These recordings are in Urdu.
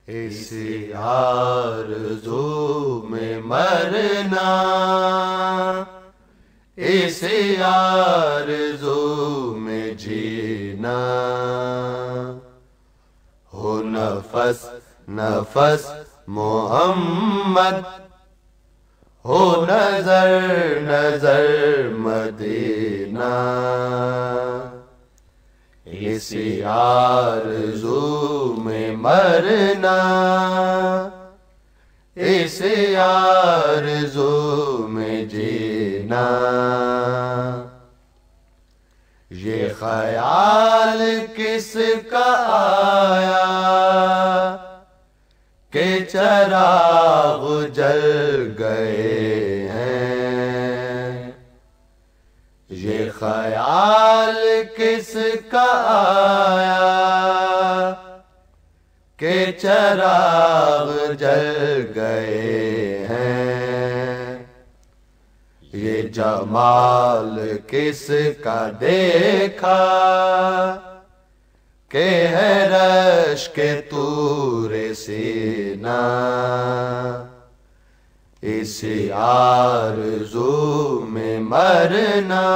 اس آرزو میں مرنا، اس آرزو میں جینا، ہو نفس نفس محمد، ہو نظر نظر مدینہ، اس آرزو میں مرنا، اس آرزو میں جینا، یہ خیال کس کا آیا کہ چراغ جل گئے ہیں، یہ خیال کس کا آیا کہ چراغ جل گئے ہیں، یہ جمال کس کا دیکھا کہ ہے رشک طور سینہ، اس آرزو میں مرنا،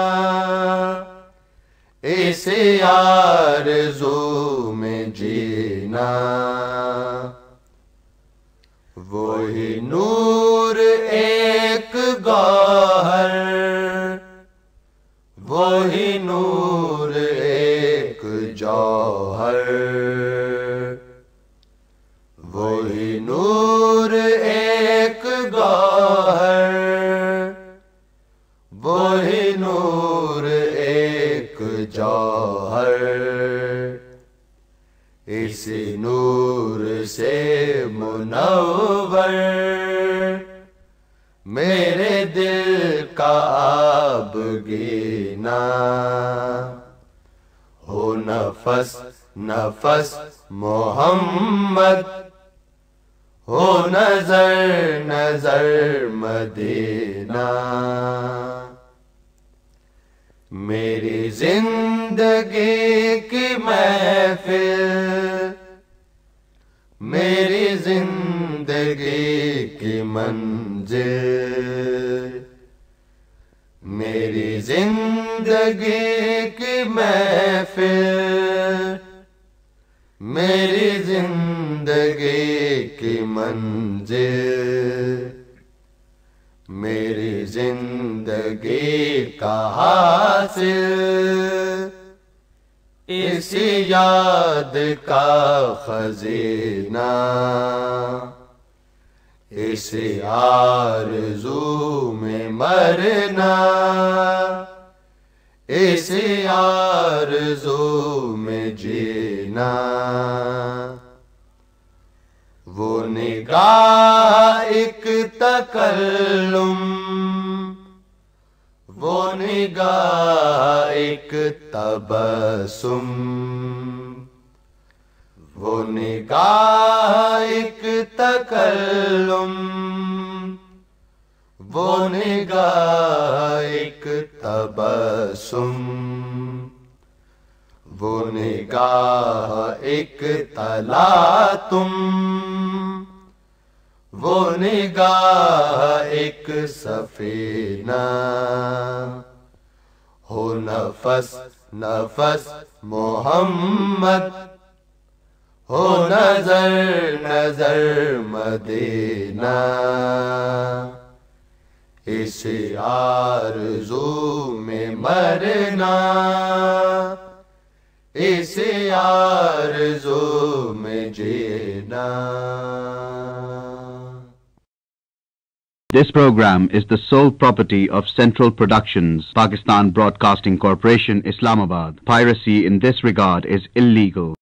اس آرزو میں جینا، وہی نور ایک گوہر، وہی نور ایک جوہر، وہی نور ایک گوہر، وہی نور ایک جوہر، اس نور سے منور میرے دل کا آب گینا، ہو نفس نفس محمد، ہو نظر نظر مدینہ، میری زندگی کی محفل، میری زندگی کی منزل، میری زندگی کی محفل، میری زندگی کی منزل، میری زندگی کا حاصل، اس یاد کا خزینہ، اس آرزو میں مرنا، اس آرزو میں جینا، وہ نگاہ ایک تکلم، وہ نگاہ ایک تبسم، وہ نگاہ ایک تکلم، وہ نگاہ ایک تبسم، وہ نگاہ ایک تلاطم، وہ نگاہ ایک سفینہ، ہو نفس نفس محمد، ہو نظر نظر مدینہ، اس آرزو میں مرنا، اس آرزو میں جینا۔ This program is the sole property of Central Productions, Pakistan Broadcasting Corporation, Islamabad. Piracy in this regard is illegal.